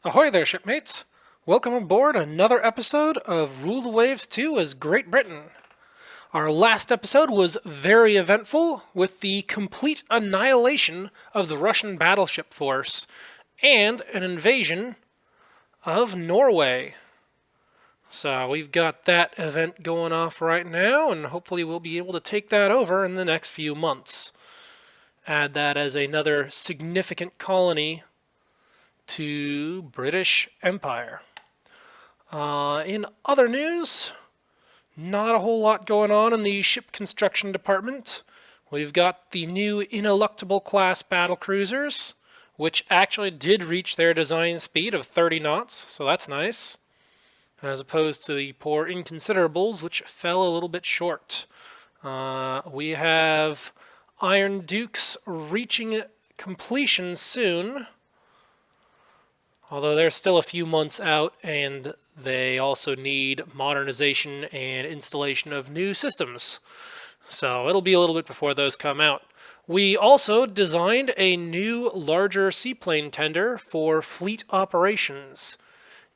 Ahoy there, shipmates! Welcome aboard another episode of Rule the Waves 2 as Great Britain. Our last episode was very eventful, with the complete annihilation of the Russian battleship force and an invasion of Norway. So we've got that event going off right now, and hopefully we'll be able to take that over in the next few months. Add that as another significant colony to British Empire. In other news, not a whole lot going on in the ship construction department. We've got the new Ineluctable class Battlecruisers, which actually did reach their design speed of 30 knots, so that's nice, as opposed to the poor Inconsiderables, which fell a little bit short. We have Iron Dukes reaching completion soon, although they're still a few months out, and they also need modernization and installation of new systems. So it'll be a little bit before those come out. We also designed a new, larger seaplane tender for fleet operations.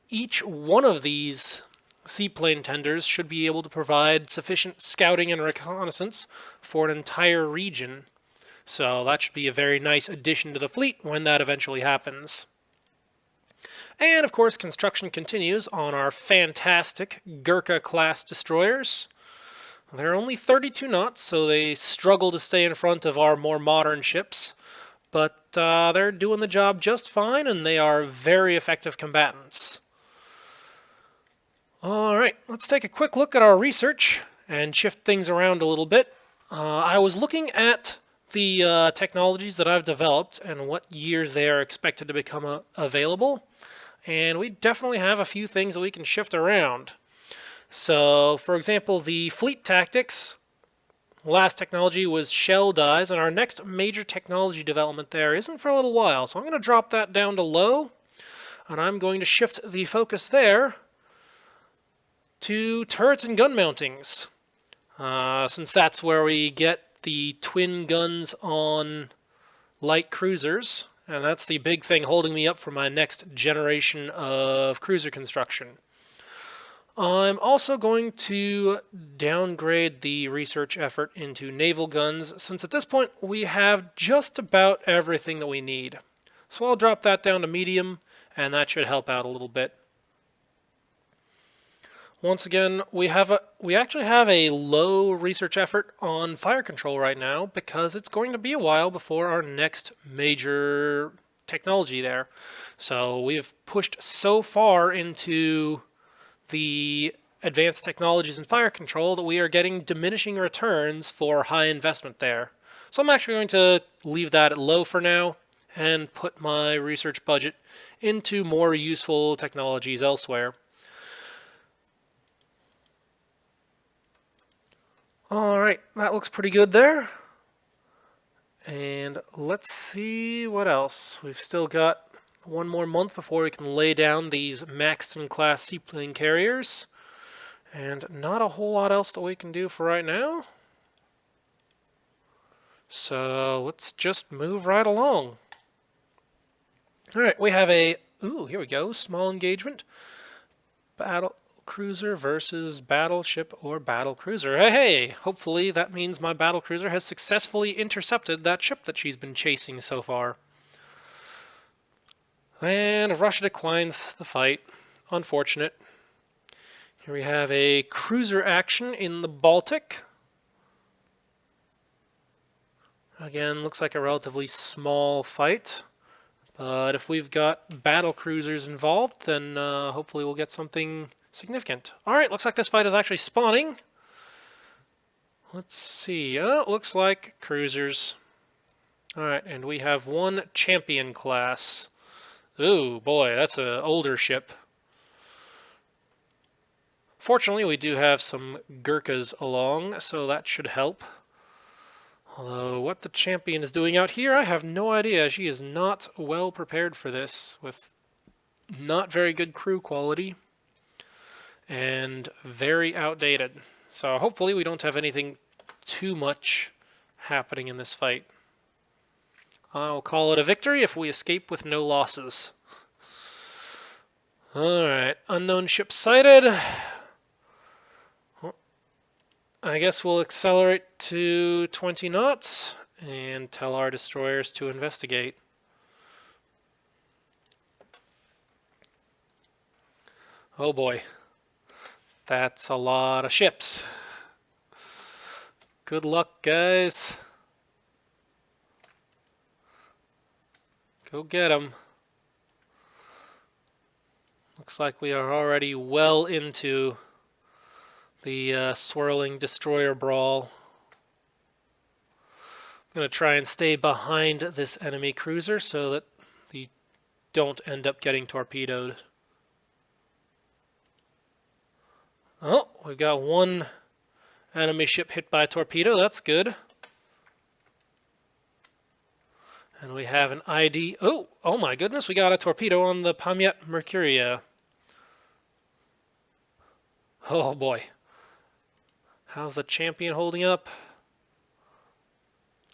Each one of these seaplane tenders should be able to provide sufficient scouting and reconnaissance for an entire region. So that should be a very nice addition to the fleet when that eventually happens. And of course, construction continues on our fantastic Gurkha-class destroyers. They're only 32 knots, so they struggle to stay in front of our more modern ships, but they're doing the job just fine, and they are very effective combatants. Alright, let's take a quick look at our research and shift things around a little bit. I was looking at the technologies that I've developed and what years they are expected to become available. And we definitely have a few things that we can shift around. So, for example, the fleet tactics, last technology was shell dies, and our next major technology development there isn't for a little while. So I'm going to drop that down to low, and I'm going to shift the focus there to turrets and gun mountings, since that's where we get the twin guns on light cruisers. And that's the big thing holding me up for my next generation of cruiser construction. I'm also going to downgrade the research effort into naval guns, since at this point we have just about everything that we need. So I'll drop that down to medium, and that should help out a little bit. Once again, we actually have a low research effort on fire control right now, because it's going to be a while before our next major technology there. So we've pushed so far into the advanced technologies in fire control that we are getting diminishing returns for high investment there. So I'm actually going to leave that at low for now and put my research budget into more useful technologies elsewhere. Alright, that looks pretty good there. And let's see what else. We've still got one more month before we can lay down these Maxton-class seaplane carriers. And not a whole lot else that we can do for right now. So let's just move right along. Alright, we have a, here we go, small engagement. Battlecruiser versus battleship or battlecruiser. Hey, hopefully that means my battlecruiser has successfully intercepted that ship that she's been chasing so far. And Russia declines the fight. Unfortunate. Here we have a cruiser action in the Baltic. Again, looks like a relatively small fight. But if we've got battle cruisers involved, then hopefully we'll get something significant. Alright, looks like this fight is actually spawning. Let's see. It looks like cruisers. Alright, and we have one champion class. Ooh, boy, that's an older ship. Fortunately, we do have some Gurkhas along, so that should help. Although, what the champion is doing out here, I have no idea. She is not well prepared for this, with not very good crew quality and very outdated. So hopefully we don't have anything too much happening in this fight. I'll call it a victory if we escape with no losses. Alright, unknown ship sighted. I guess we'll accelerate to 20 knots and tell our destroyers to investigate. Oh boy, that's a lot of ships. Good luck, guys. Go get them. Looks like we are already well into the swirling destroyer brawl. I'm going to try and stay behind this enemy cruiser so that they don't end up getting torpedoed. Oh, we've got one enemy ship hit by a torpedo. That's good. And we have an ID. Oh my goodness, we got a torpedo on the Pamiat Mercuria. Oh boy. How's the champion holding up?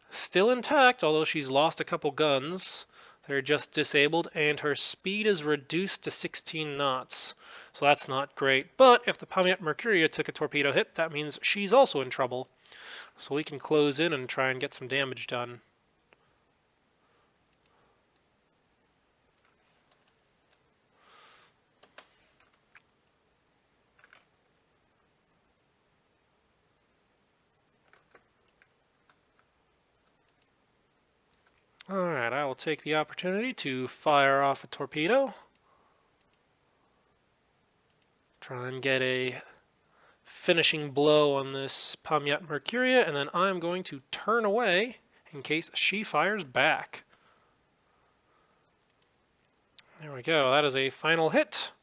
Still intact, although she's lost a couple guns. They're just disabled, and her speed is reduced to 16 knots. So that's not great. But if the Pamiat Mercuria took a torpedo hit, that means she's also in trouble. So we can close in and try and get some damage done. Alright, I will take the opportunity to fire off a torpedo. Try and get a finishing blow on this Pamiat Mercuria, and then I'm going to turn away in case she fires back. There we go, that is a final hit.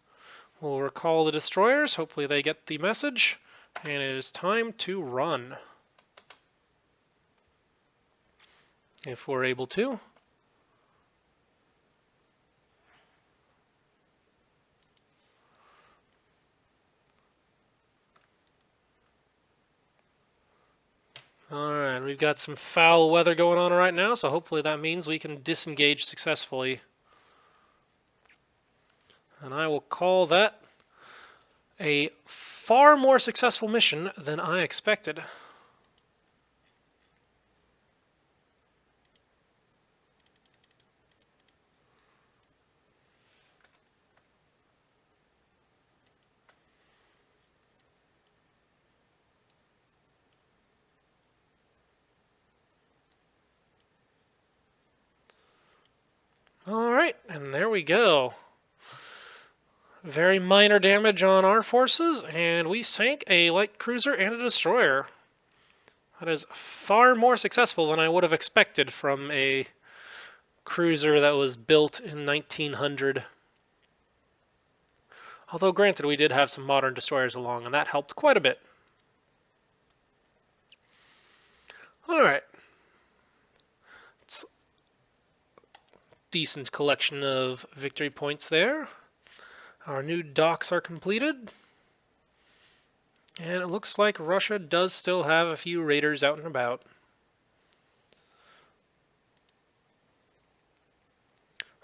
We'll recall the destroyers, hopefully they get the message, and it is time to run. If we're able to. Alright, we've got some foul weather going on right now, so hopefully that means we can disengage successfully. And I will call that a far more successful mission than I expected. Alright, and there we go. Very minor damage on our forces, and we sank a light cruiser and a destroyer. That is far more successful than I would have expected from a cruiser that was built in 1900. Although granted, we did have some modern destroyers along, and that helped quite a bit. Alright. It's a decent collection of victory points there. Our new docks are completed. And it looks like Russia does still have a few raiders out and about.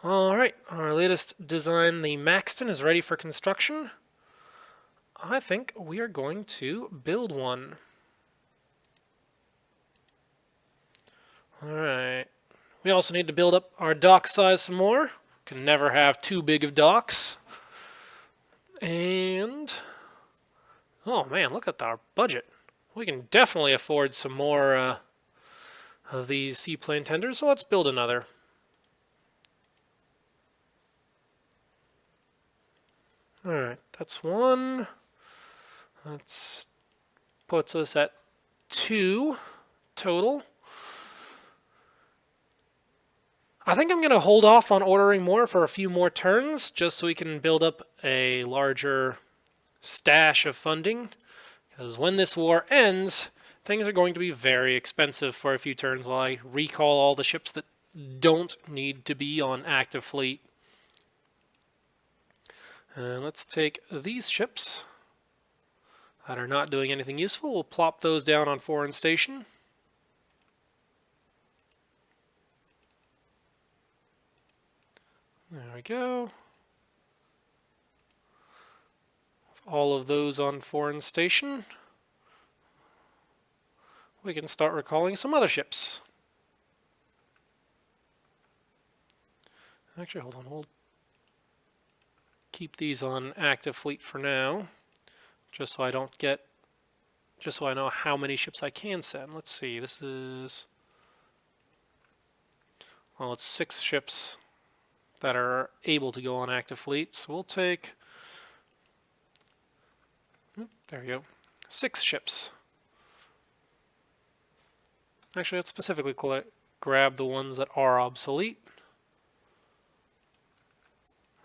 Alright, our latest design, the Maxton, is ready for construction. I think we are going to build one. Alright. We also need to build up our dock size some more. Can never have too big of docks. And oh man, look at our budget. We can definitely afford some more of these seaplane tenders, so let's build another. Alright, that's one. That puts us at 2 total. I think I'm going to hold off on ordering more for a few more turns, just so we can build up a larger stash of funding. Because when this war ends, things are going to be very expensive for a few turns while I recall all the ships that don't need to be on active fleet. Let's take these ships that are not doing anything useful. We'll plop those down on foreign station. There we go. all of those on foreign station, we can start recalling some other ships. Actually, hold on, we'll keep these on active fleet for now, just so I know how many ships I can send. Let's see, this is, well, it's 6 ships that are able to go on active fleet, so we'll take, there we go, 6 ships. Actually, let's specifically grab the ones that are obsolete.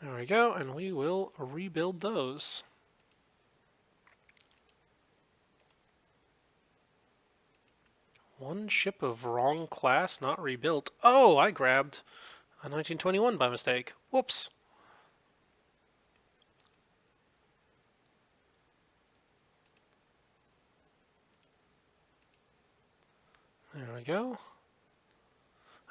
There we go, and we will rebuild those. One ship of wrong class not rebuilt. Oh, I grabbed a 1921 by mistake. Whoops. There we go.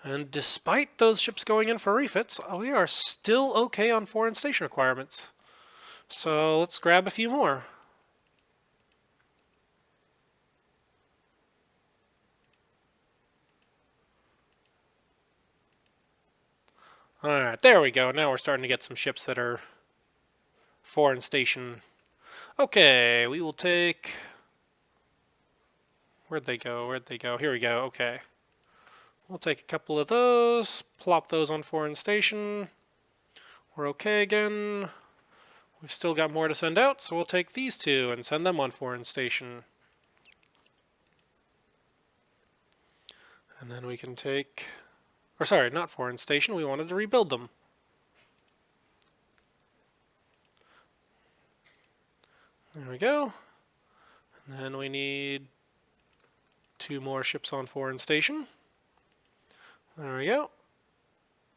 And despite those ships going in for refits, we are still okay on foreign station requirements. So let's grab a few more. Alright, there we go. Now we're starting to get some ships that are foreign station. Okay, we will take... Where'd they go? Where'd they go? Here we go. Okay. We'll take a couple of those, plop those on foreign station. We're okay again. We've still got more to send out, so we'll take these 2 and send them on foreign station. And then we can take... Or sorry, not foreign station, we wanted to rebuild them. There we go. And then we need 2 more ships on foreign station. There we go.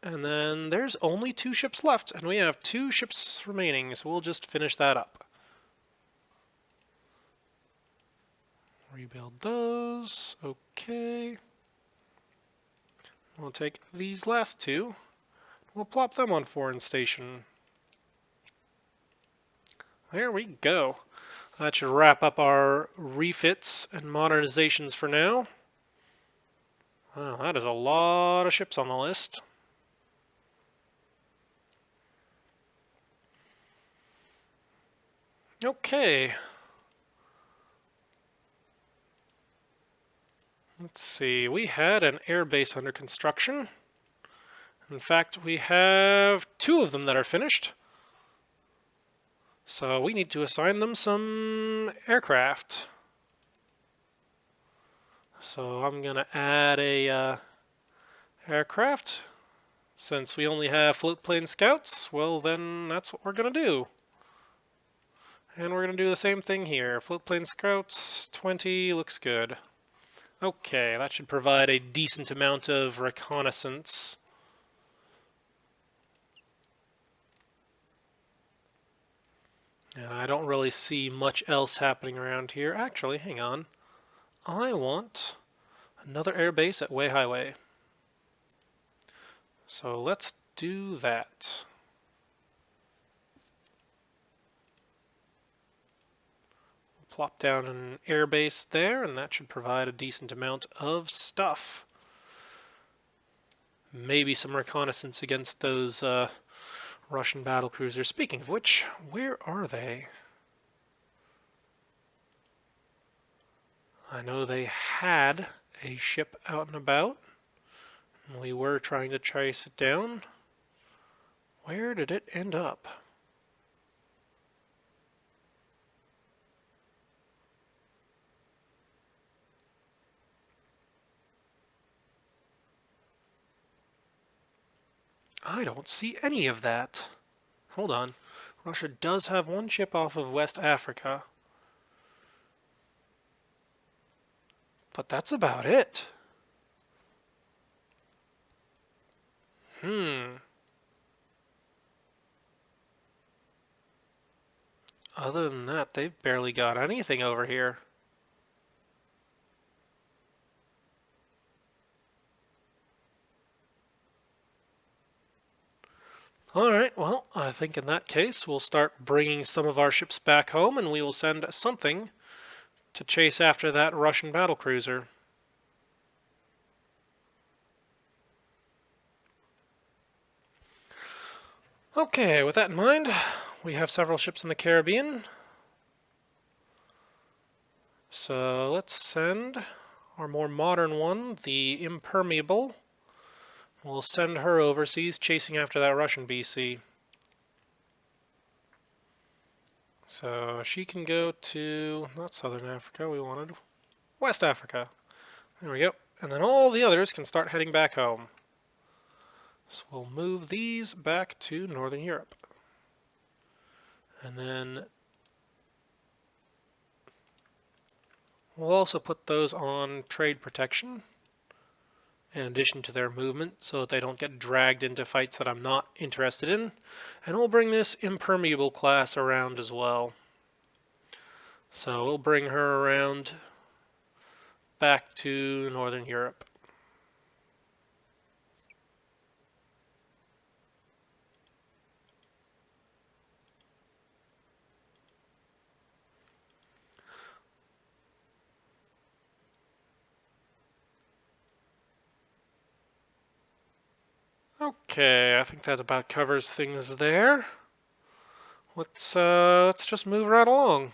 And then there's only 2 ships left, and we have 2 ships remaining, so we'll just finish that up. Rebuild those. Okay. We'll take these last 2. We'll plop them on foreign station. There we go. That should wrap up our refits and modernizations for now. Wow, that is a lot of ships on the list. Okay. Let's see, we had an airbase under construction. In fact, we have 2 of them that are finished. So we need to assign them some aircraft. So I'm going to add a aircraft. Since we only have float plane scouts, well then that's what we're going to do. And we're going to do the same thing here. Float plane scouts, 20, looks good. Okay, that should provide a decent amount of reconnaissance. And I don't really see much else happening around here. Actually, hang on. I want another airbase at Way Highway. So let's do that. Plop down an airbase there, and that should provide a decent amount of stuff. Maybe some reconnaissance against those Russian battlecruisers. Speaking of which, where are they? I know they had a ship out and about. And we were trying to chase it down. Where did it end up? I don't see any of that. Hold on. Russia does have 1 ship off of West Africa. But that's about it. Other than that, they've barely got anything over here. Alright, well, I think in that case we'll start bringing some of our ships back home and we will send something to chase after that Russian battlecruiser. Okay, with that in mind, we have several ships in the Caribbean. So let's send our more modern one, the Impermeable. We'll send her overseas chasing after that Russian BC. So she can go to, not Southern Africa, we wanted West Africa. There we go. And then all the others can start heading back home. So we'll move these back to Northern Europe. And then we'll also put those on trade protection in addition to their movement so that they don't get dragged into fights that I'm not interested in. And we'll bring this Impermeable class around as well. So we'll bring her around back to Northern Europe. Okay, I think that about covers things there. Let's just move right along.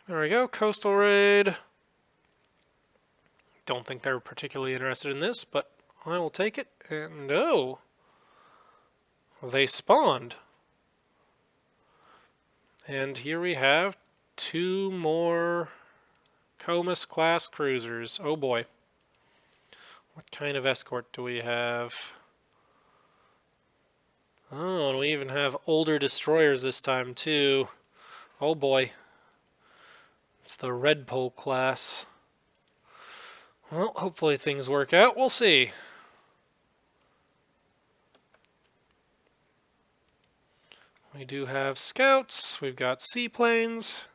There we go, coastal raid. Don't think they're particularly interested in this, but I will take it. And oh, they spawned. And here we have 2 more Comus class cruisers. Oh boy. What kind of escort do we have? Oh, and we even have older destroyers this time too. Oh boy. It's the Red Pole class. Well, hopefully things work out. We'll see. We do have scouts. We've got seaplanes.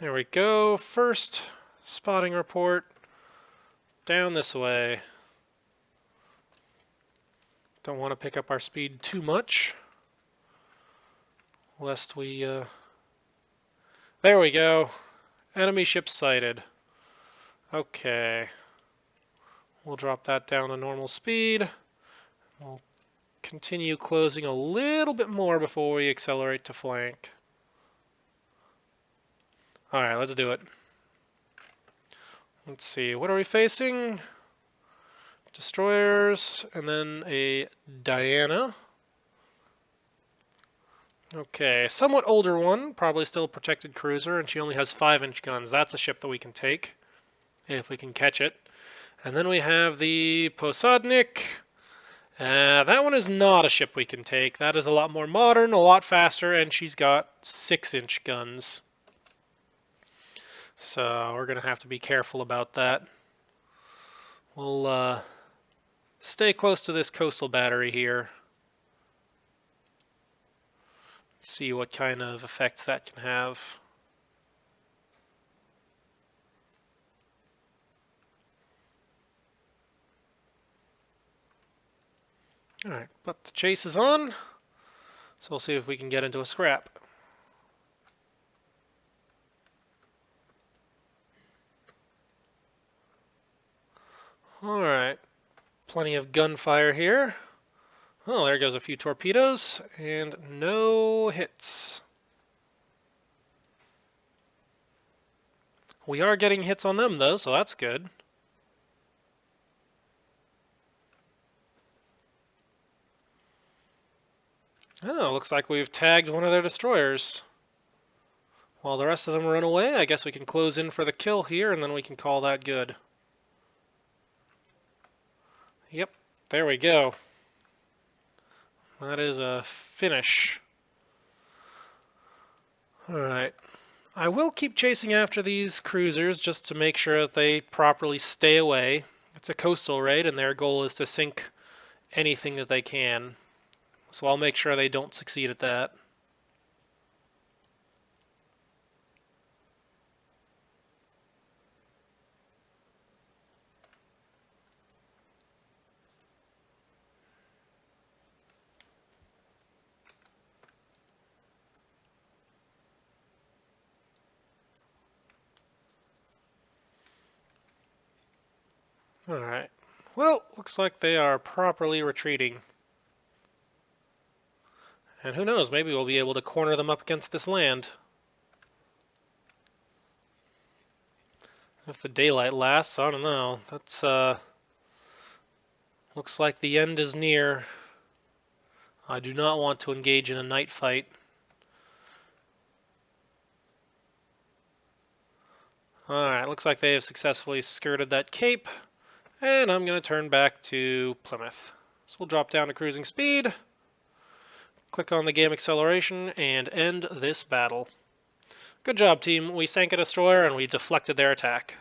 There we go. First spotting report. Down this way. Don't want to pick up our speed too much, lest we... There we go. Enemy ship sighted. Okay. We'll drop that down to normal speed. We'll continue closing a little bit more before we accelerate to flank. Alright, let's do it. Let's see, what are we facing? Destroyers, and then a Diana. Okay, somewhat older one, probably still a protected cruiser, and she only has 5-inch guns. That's a ship that we can take, if we can catch it. And then we have the Posadnik. That one is not a ship we can take. That is a lot more modern, a lot faster, and she's got 6-inch guns. So we're going to have to be careful about that. We'll stay close to this coastal battery here. See what kind of effects that can have. Alright, but the chase is on, so we'll see if we can get into a scrap. Alright, plenty of gunfire here. Oh, there goes a few torpedoes, and no hits. We are getting hits on them, though, so that's good. Oh, looks like we've tagged one of their destroyers. While the rest of them run away, I guess we can close in for the kill here, and then we can call that good. Yep, there we go. That is a finish. Alright. I will keep chasing after these cruisers just to make sure that they properly stay away. It's a coastal raid, and their goal is to sink anything that they can. So I'll make sure they don't succeed at that. Alright. Well, looks like they are properly retreating. And who knows, maybe we'll be able to corner them up against this land. If the daylight lasts, I don't know. That's, looks like the end is near. I do not want to engage in a night fight. Alright, looks like they have successfully skirted that cape. And I'm going to turn back to Plymouth. So we'll drop down to cruising speed, click on the game acceleration, and end this battle. Good job, team. We sank a destroyer and we deflected their attack.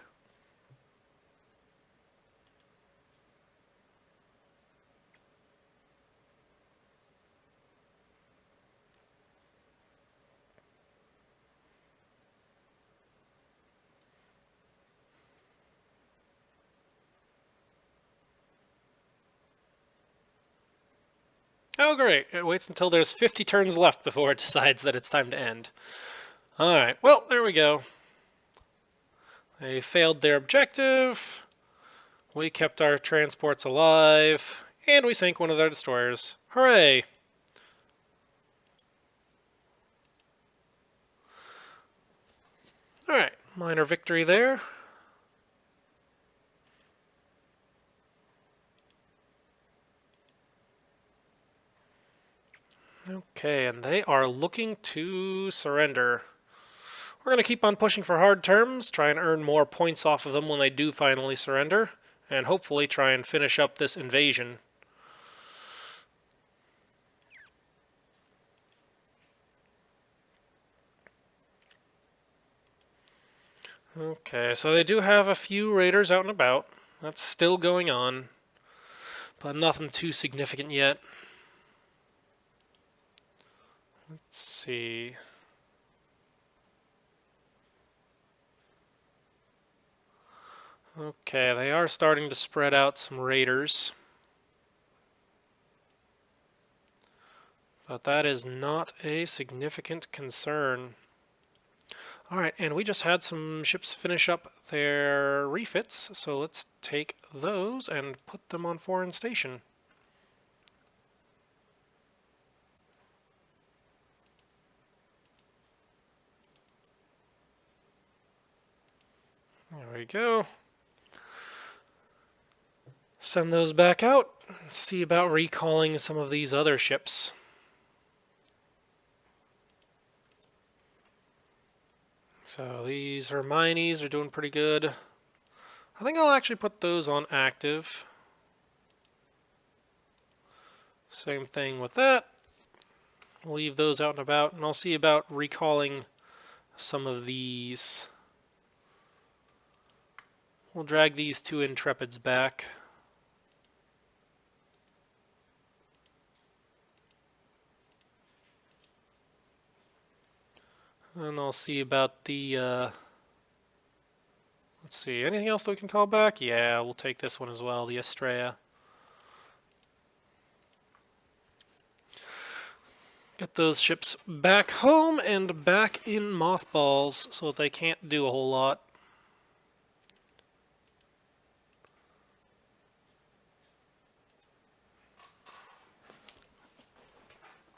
Oh, great. It waits until there's 50 turns left before it decides that it's time to end. Alright, well, there we go. They failed their objective. We kept our transports alive. And we sank one of their destroyers. Hooray! Alright, minor victory there. Okay, and they are looking to surrender. We're going to keep on pushing for hard terms, try and earn more points off of them when they do finally surrender, and hopefully try and finish up this invasion. Okay, so they do have a few raiders out and about. That's still going on, but nothing too significant yet. Let's see. Okay, they are starting to spread out some raiders. But that is not a significant concern. Alright, and we just had some ships finish up their refits, so let's take those and put them on foreign station. There we go. Send those back out. See about recalling some of these other ships. So these Hermiones are doing pretty good. I think I'll actually put those on active. Same thing with that. We'll leave those out and about, and I'll see about recalling some of these. We'll drag these two Intrepids back. And I'll see about the, let's see, anything else that we can call back? Yeah, we'll take this one as well, the Estrella. Get those ships back home and back in mothballs so that they can't do a whole lot.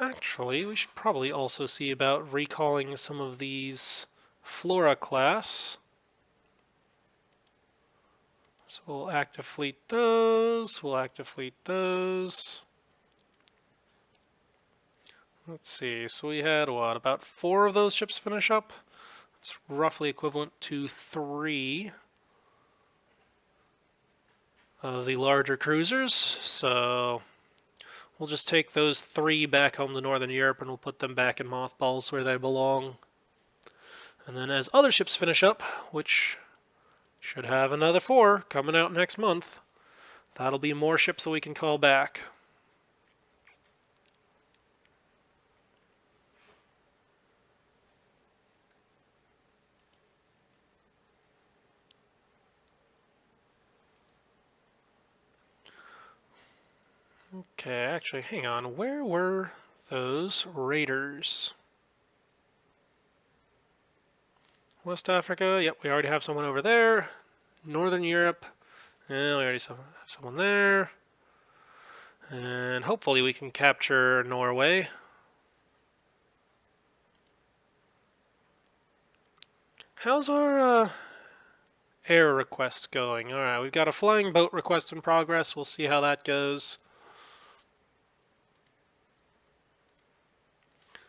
Actually, we should probably also see about recalling some of these Flora class. So we'll active fleet those, we'll active fleet those. Let's see, so we had what, about 4 of those ships finish up? It's roughly equivalent to 3 of the larger cruisers, so we'll just take those 3 back home to Northern Europe and we'll put them back in mothballs where they belong. And then as other ships finish up, which should have another 4 coming out next month, that'll be more ships that we can call back. Okay, actually, hang on. Where were those raiders? West Africa, yep, we already have someone over there. Northern Europe, Yeah, we already saw someone there. And hopefully we can capture Norway. How's our air request going? Alright, we've got a flying boat request in progress. We'll see how that goes.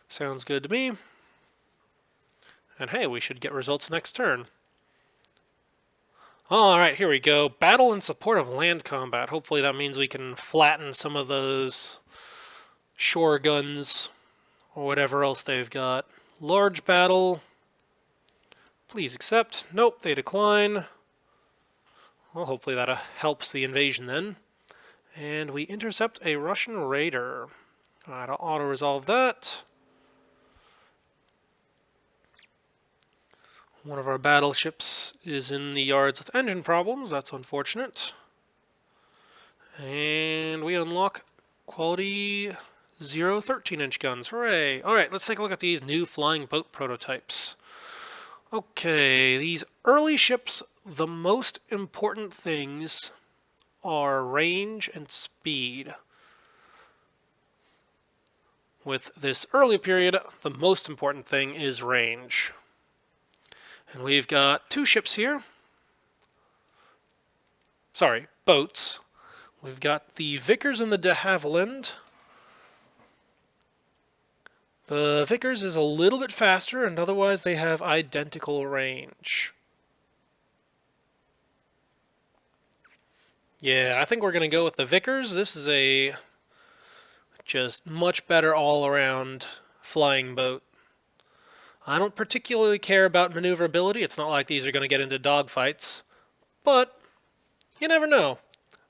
Sounds good to me. And hey, we should get results next turn. Alright, here we go. Battle in support of land combat. Hopefully that means we can flatten some of those shore guns or whatever else they've got. Large battle. Please accept. Nope, they decline. Well, hopefully that helps the invasion then. And we intercept a Russian raider. Alright, I'll auto-resolve that. One of our battleships is in the yards with engine problems. That's unfortunate. And we unlock quality 0 13-inch guns. Hooray! Alright, let's take a look at these new flying boat prototypes. Okay, these early ships, the most important things are range and speed. With this early period, the most important thing is range. And we've got 2 ships here. Sorry, boats. We've got the Vickers and the de Havilland. The Vickers is a little bit faster, and otherwise they have identical range. Yeah, I think we're going to go with the Vickers. This is a just much better all-around flying boat. I don't particularly care about maneuverability. It's not like these are going to get into dogfights. But you never know.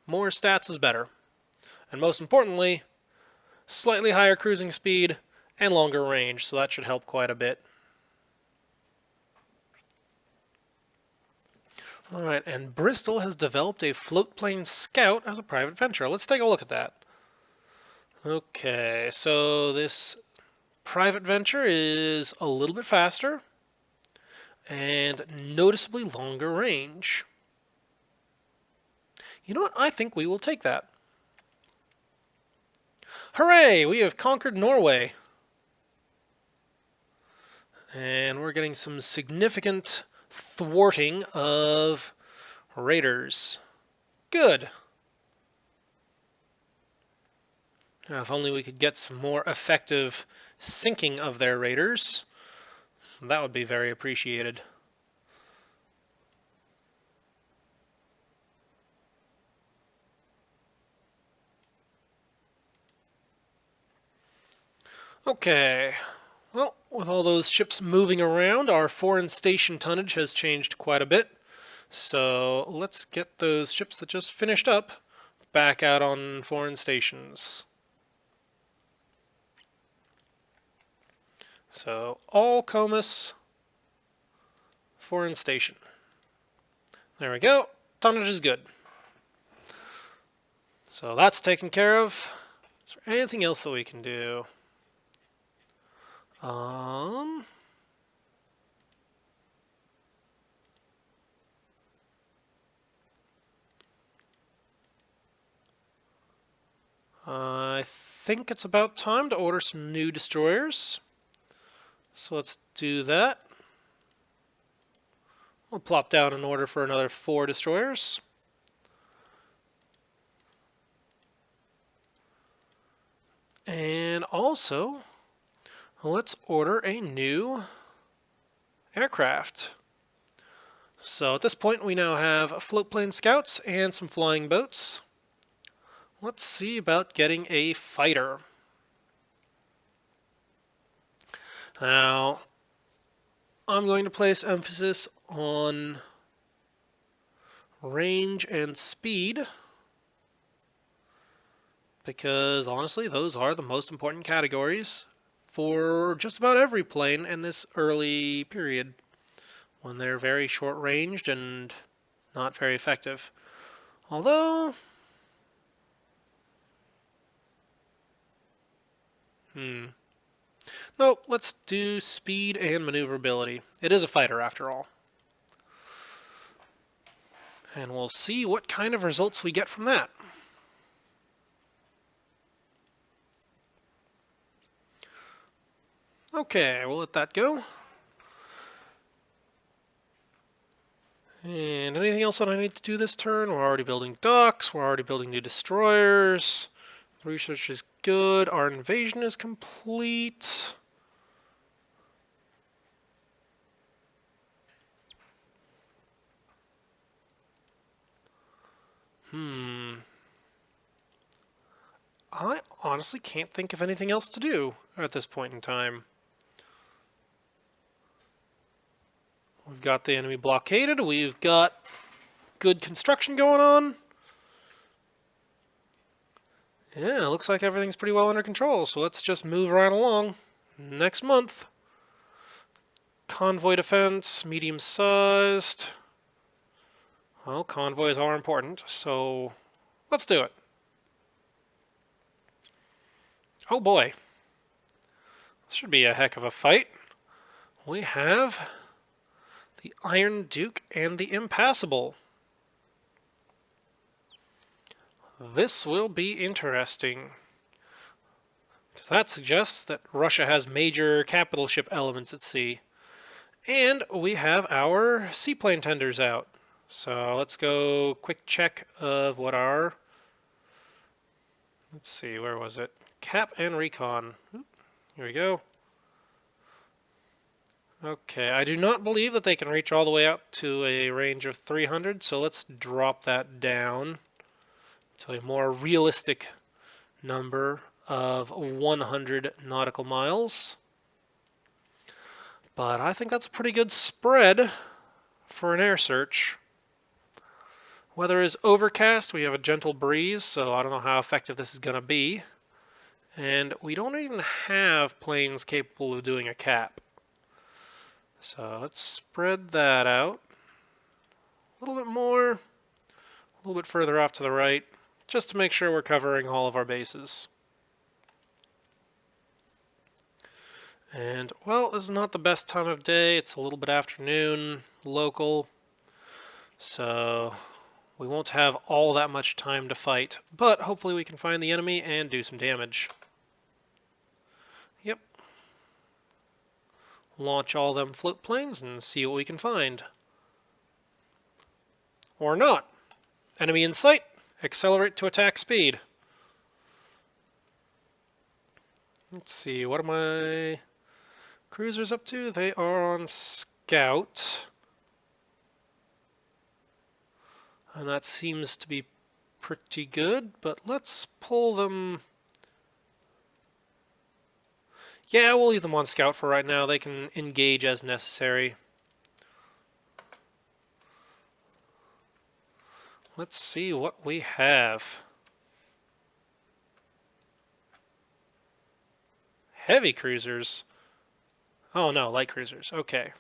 More stats is better. And most importantly, slightly higher cruising speed and longer range, so that should help quite a bit. Alright, and Bristol has developed a floatplane Scout as a private venture. Let's take a look at that. Okay, so this private venture is a little bit faster and noticeably longer range. You know what? I think we will take that. Hooray! We have conquered Norway. And we're getting some significant thwarting of raiders. Good. Now, if only we could get some more effective sinking of their raiders, that would be very appreciated. Okay. Well, with all those ships moving around, our foreign station tonnage has changed quite a bit. So let's get those ships that just finished up back out on foreign stations. So all Comus, foreign station. There we go. Tonnage is good. So that's taken care of. Is there anything else that we can do? I think it's about time to order some new destroyers. So let's do that. We'll plop down an order for another 4 destroyers. And also, let's order a new aircraft. So at this point we now have floatplane Scouts and some flying boats. Let's see about getting a fighter. Now, I'm going to place emphasis on range and speed, because honestly those are the most important categories for just about every plane in this early period, when they're very short-ranged and not very effective. Although, nope, let's do speed and maneuverability. It is a fighter after all. And we'll see what kind of results we get from that. Okay, we'll let that go. And anything else that I need to do this turn? We're already building docks, we're already building new destroyers. Research is good, our invasion is complete. I honestly can't think of anything else to do at this point in time. We've got the enemy blockaded, we've got good construction going on. Yeah, looks like everything's pretty well under control, so let's just move right along. Next month. Convoy defense, medium-sized. Well, convoys are important, so let's do it. Oh boy. This should be a heck of a fight. We have the Iron Duke and the Impassable. This will be interesting, because that suggests that Russia has major capital ship elements at sea. And we have our seaplane tenders out. So let's go quick check of what our... Let's see, where was it? Cap and Recon. Here we go. Okay, I do not believe that they can reach all the way out to a range of 300, so let's drop that down to a more realistic number of 100 nautical miles. But I think that's a pretty good spread for an air search. Weather is overcast, we have a gentle breeze, so I don't know how effective this is going to be. And we don't even have planes capable of doing a cap. So let's spread that out a little bit more, a little bit further off to the right, just to make sure we're covering all of our bases. And, well, this is not the best time of day. It's a little bit afternoon, local, so we won't have all that much time to fight, but hopefully we can find the enemy and do some damage. Yep. Launch all them float planes and see what we can find. Or not. Enemy in sight. Accelerate to attack speed. Let's see, what are my cruisers up to? They are on scout. And that seems to be pretty good, but let's pull them... Yeah, we'll leave them on scout for right now. They can engage as necessary. Let's see what we have. Heavy cruisers. Oh no, light cruisers. Okay.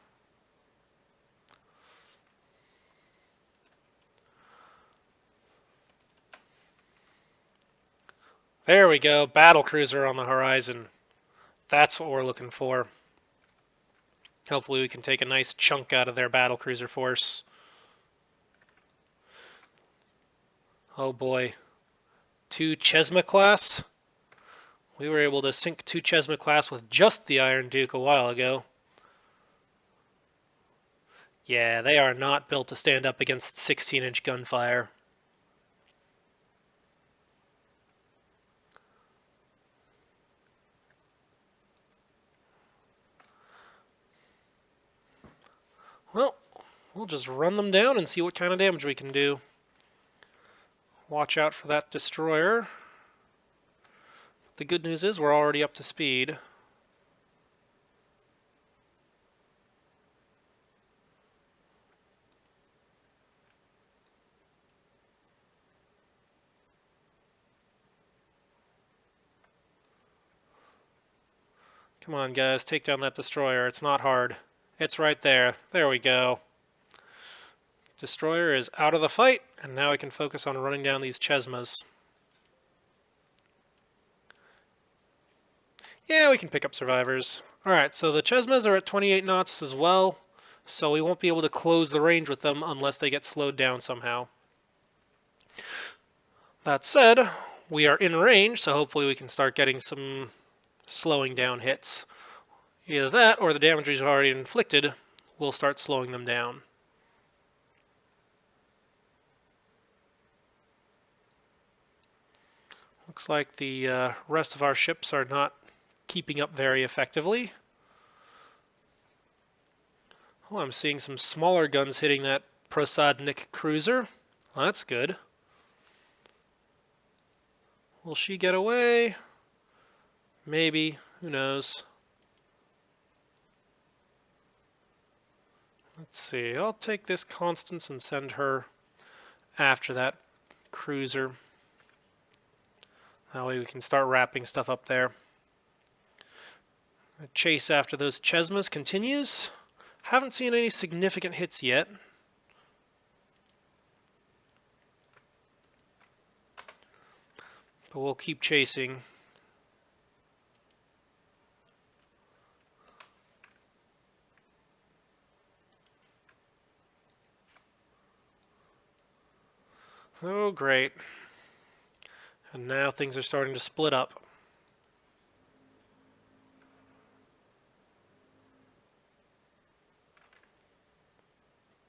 There we go. Battlecruiser on the horizon. That's what we're looking for. Hopefully we can take a nice chunk out of their battlecruiser force. Oh boy. 2 Chesma class. We were able to sink 2 Chesma class with just the Iron Duke a while ago. Yeah, they are not built to stand up against 16-inch gunfire. Well, we'll just run them down and see what kind of damage we can do. Watch out for that destroyer. The good news is we're already up to speed. Come on, guys, take down that destroyer. It's not hard. It's right there. There we go. Destroyer is out of the fight, and now we can focus on running down these Chesmas. Yeah, we can pick up survivors. Alright, so the Chesmas are at 28 knots as well. so we won't be able to close the range with them unless they get slowed down somehow. That said, we are in range, so hopefully we can start getting some slowing down hits. Either that, or the damage we've already inflicted will start slowing them down. Looks like the rest of our ships are not keeping up very effectively. Oh, I'm seeing some smaller guns hitting that Prosadnik cruiser. Well, that's good. Will she get away? Maybe. Who knows? Let's see. I'll take this Constance and send her after that cruiser. That way we can start wrapping stuff up there. The chase after those Chesmas continues. Haven't seen any significant hits yet. But we'll keep chasing. Oh, great. And now things are starting to split up.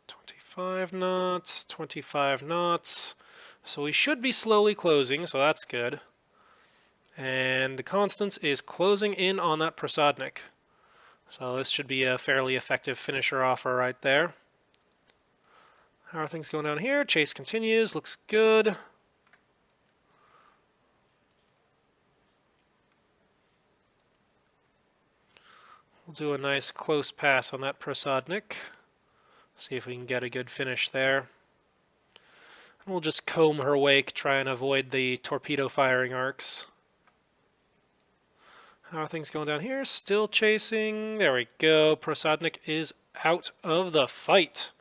"25 knots, 25 knots. So we should be slowly closing, so that's good. And the Constance is closing in on that Prosadnik. So this should be a fairly effective finisher offer right there. How are things going down here? Chase continues, looks good. We'll do a nice close pass on that Prosadnik. See if we can get a good finish there. And we'll just comb her wake, try and avoid the torpedo firing arcs. How are things going down here? Still chasing. There we go. Prosadnik is out of the fight.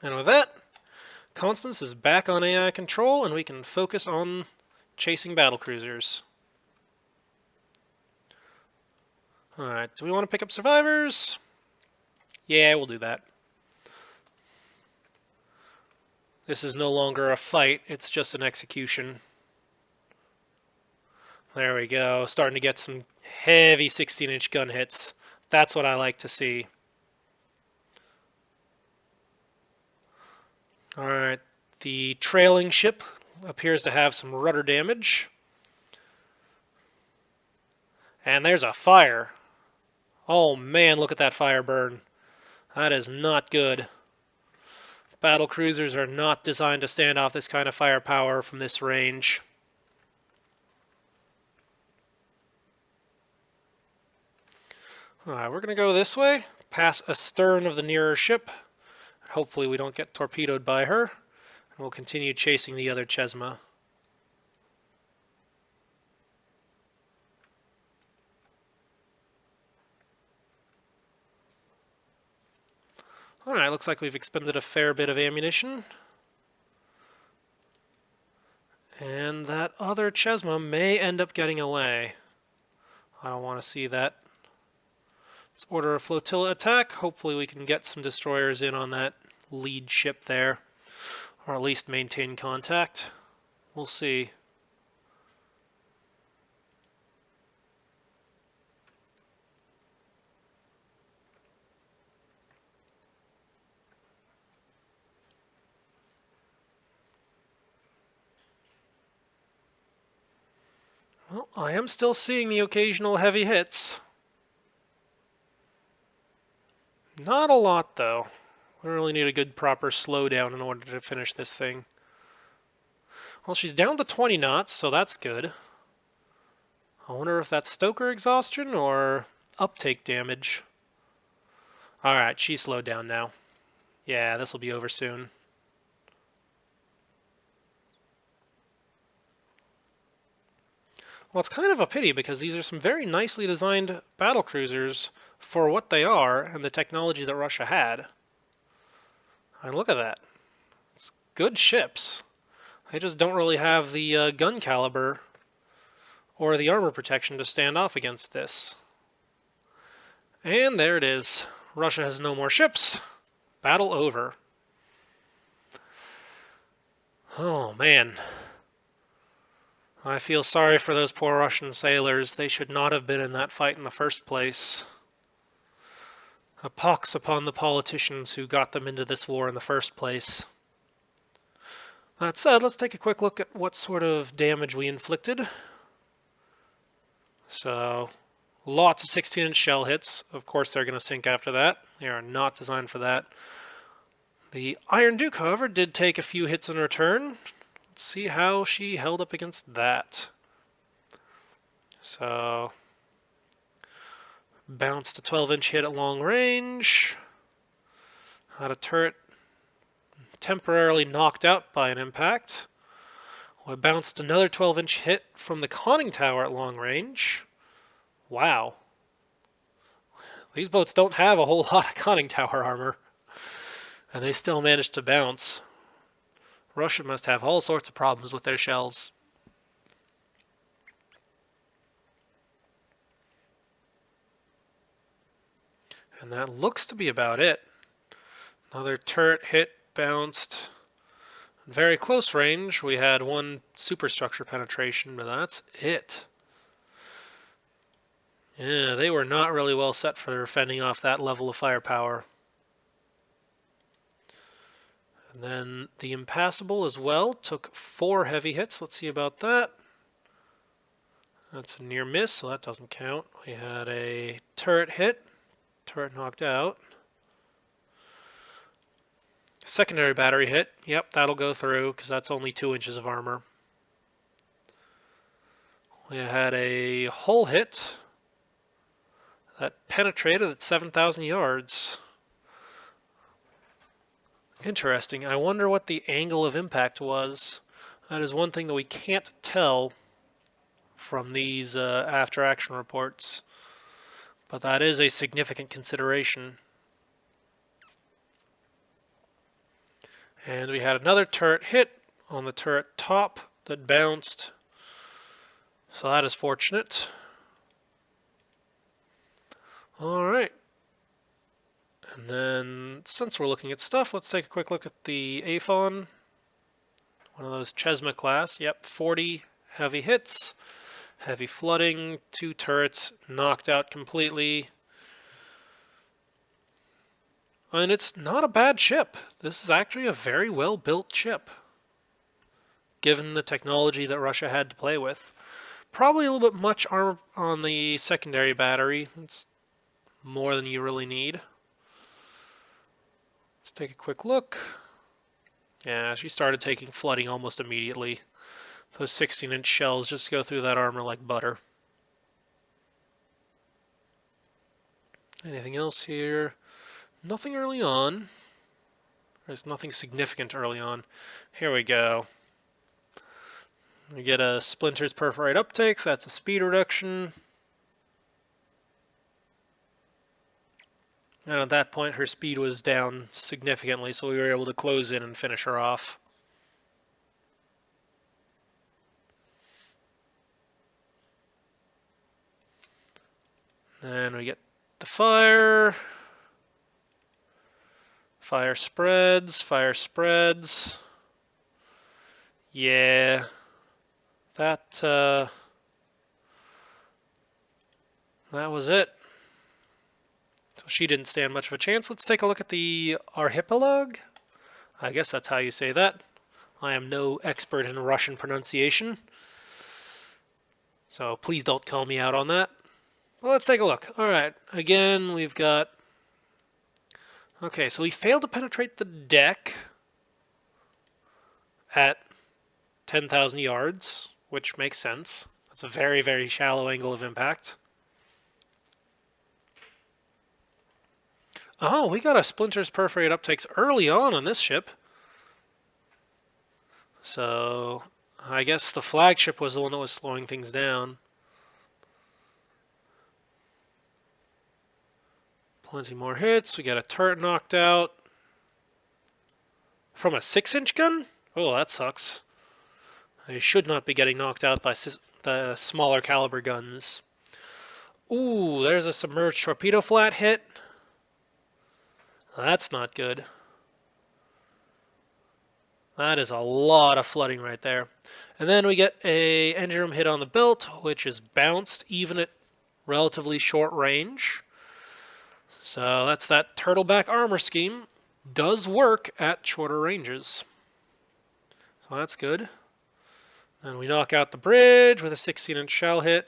And with that, Constance is back on AI control, and we can focus on chasing battlecruisers. Alright, do we want to pick up survivors? Yeah, we'll do that. This is no longer a fight, it's just an execution. There we go, starting to get some heavy 16-inch gun hits. That's what I like to see. Alright, the trailing ship appears to have some rudder damage. And there's a fire. Oh man, look at that fire burn. That is not good. Battlecruisers are not designed to stand off this kind of firepower from this range. Alright, we're going to go this way, pass astern of the nearer ship. Hopefully we don't get torpedoed by her. And we'll continue chasing the other Chesma. Alright, looks like we've expended a fair bit of ammunition. And that other Chesma may end up getting away. I don't want to see that. Let's order a flotilla attack. Hopefully we can get some destroyers in on that lead ship there. Or at least maintain contact. We'll see. Well, I am still seeing the occasional heavy hits. Not a lot, though. We really need a good proper slowdown in order to finish this thing. Well, she's down to 20 knots, so that's good. I wonder if that's stoker exhaustion or uptake damage. Alright, she's slowed down now. Yeah, this will be over soon. Well, it's kind of a pity because these are some very nicely designed battlecruisers for what they are and the technology that Russia had. And look at that. It's good ships. They just don't really have the gun caliber or the armor protection to stand off against this. And there it is. Russia has no more ships. Battle over. Oh, man. I feel sorry for those poor Russian sailors. They should not have been in that fight in the first place. A pox upon the politicians who got them into this war in the first place. That said, let's take a quick look at what sort of damage we inflicted. So, lots of 16-inch shell hits. Of course, they're going to sink after that. They are not designed for that. The Iron Duke, however, did take a few hits in return. Let's see how she held up against that. So, bounced a 12-inch hit at long range. Had a turret temporarily knocked out by an impact. We bounced another 12-inch hit from the conning tower at long range. Wow. These boats don't have a whole lot of conning tower armor. And they still managed to bounce. Russia must have all sorts of problems with their shells. And that looks to be about it. Another turret hit, bounced. Very close range, we had one superstructure penetration, but that's it. Yeah, they were not really well set for fending off that level of firepower. And then the Impassable as well took 4 heavy hits. Let's see about that. That's a near miss, so that doesn't count. We had a turret hit, turret knocked out. Secondary battery hit. Yep, that'll go through because that's only 2 inches of armor. We had a hull hit that penetrated at 7,000 yards. Interesting. I wonder what the angle of impact was. That is one thing that we can't tell from these after-action reports. But that is a significant consideration. And we had another turret hit on the turret top that bounced. So that is fortunate. Alright. And then, since we're looking at stuff, let's take a quick look at the Aphon. One of those Chesma class. Yep, 40 heavy hits. Heavy flooding, 2 turrets knocked out completely. And it's not a bad ship. This is actually a very well-built ship, given the technology that Russia had to play with. Probably a little bit much armor on the secondary battery. It's more than you really need. Let's take a quick look. Yeah, she started taking flooding almost immediately. Those 16-inch shells just go through that armor like butter. Anything else here? Nothing early on. There's nothing significant early on. Here we go. We get a Splinter's Perforate Uptake, so that's a speed reduction. And at that point, her speed was down significantly, so we were able to close in and finish her off. Then we get the fire. Fire spreads, fire spreads. Yeah. That was it. So she didn't stand much of a chance. Let's take a look at the archipelago. I guess that's how you say that. I am no expert in Russian pronunciation, so please don't call me out on that. Well, let's take a look. Alright, again, we've got... Okay, so we failed to penetrate the deck at 10,000 yards, which makes sense. That's a very, very shallow angle of impact. Oh, we got a Splinter's Perforate Uptakes early on this ship. So, I guess the flagship was the one that was slowing things down. Plenty more hits. We got a turret knocked out. From a 6-inch gun? Oh, that sucks. They should not be getting knocked out by the smaller caliber guns. Ooh, there's a submerged torpedo flat hit. That's not good. That is a lot of flooding right there. And then we get a engine room hit on the belt, which is bounced even at relatively short range. So that's that turtleback armor scheme. Does work at shorter ranges. So that's good. Then we knock out the bridge with a 16-inch shell hit.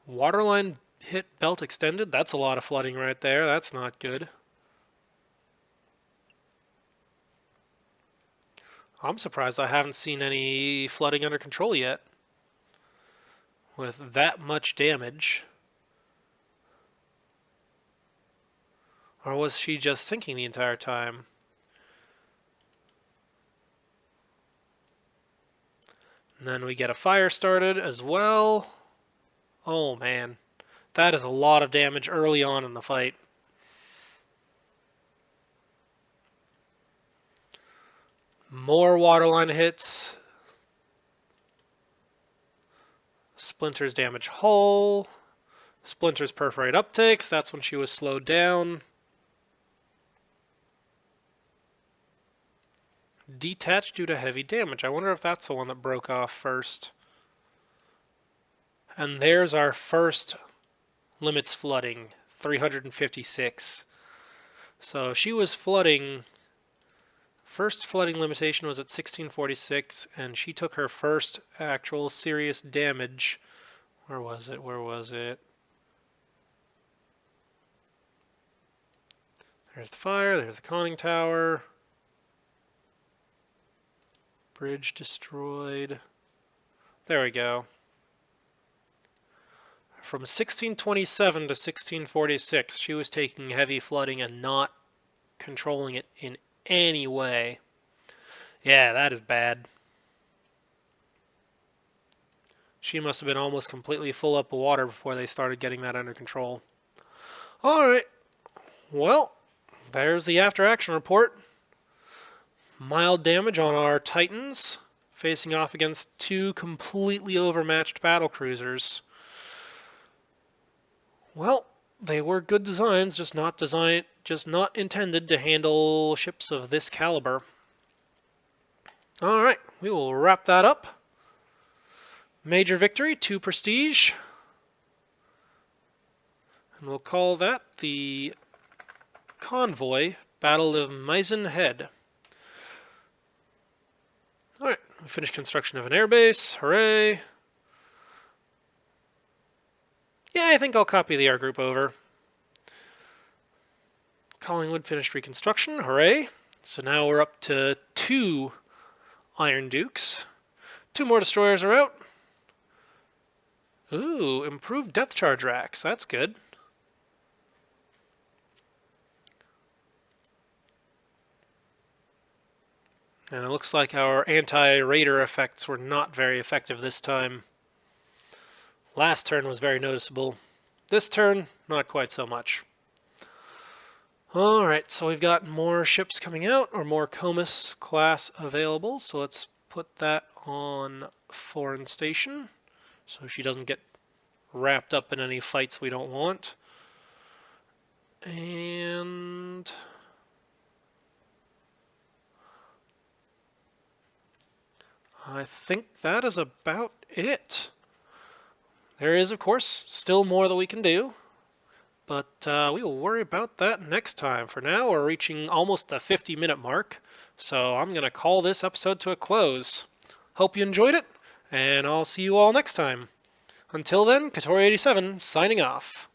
Waterline hit belt extended. That's a lot of flooding right there. That's not good. I'm surprised I haven't seen any flooding under control yet. With that much damage. Or was she just sinking the entire time? And then we get a fire started as well. Oh man, that is a lot of damage early on in the fight. More waterline hits. Splinters damage hull. Splinters perforate uptakes. That's when she was slowed down. Detached due to heavy damage. I wonder if that's the one that broke off first. And there's our first limits flooding, 356. So she was flooding. First flooding limitation was at 1646, and she took her first actual serious damage. Where was it? Where was it? There's the fire, there's the conning tower. Bridge destroyed. There we go. From 1627 to 1646, she was taking heavy flooding and not controlling it in any way. Yeah, that is bad. She must have been almost completely full up of water before they started getting that under control. Alright. Well, there's the after action report. Mild damage on our Titans, facing off against two completely overmatched battlecruisers. Well, they were good designs, just not intended to handle ships of this caliber. Alright, we will wrap that up. Major victory, 2 prestige. And we'll call that the Convoy Battle of Meissen Head. Alright, we finished construction of an airbase. Hooray! Yeah, I think I'll copy the air group over. Collingwood finished reconstruction. Hooray! So now we're up to 2 Iron Dukes. 2 more destroyers are out. Ooh, improved depth charge racks. That's good. And it looks like our anti-raider effects were not very effective this time. Last turn was very noticeable. This turn, not quite so much. Alright, so we've got more ships coming out, or more Comus class available. So let's put that on foreign station, so she doesn't get wrapped up in any fights we don't want. And I think that is about it. There is, of course, still more that we can do, but we will worry about that next time. For now, we're reaching almost the 50-minute mark, so I'm going to call this episode to a close. Hope you enjoyed it, and I'll see you all next time. Until then, Katori87 signing off.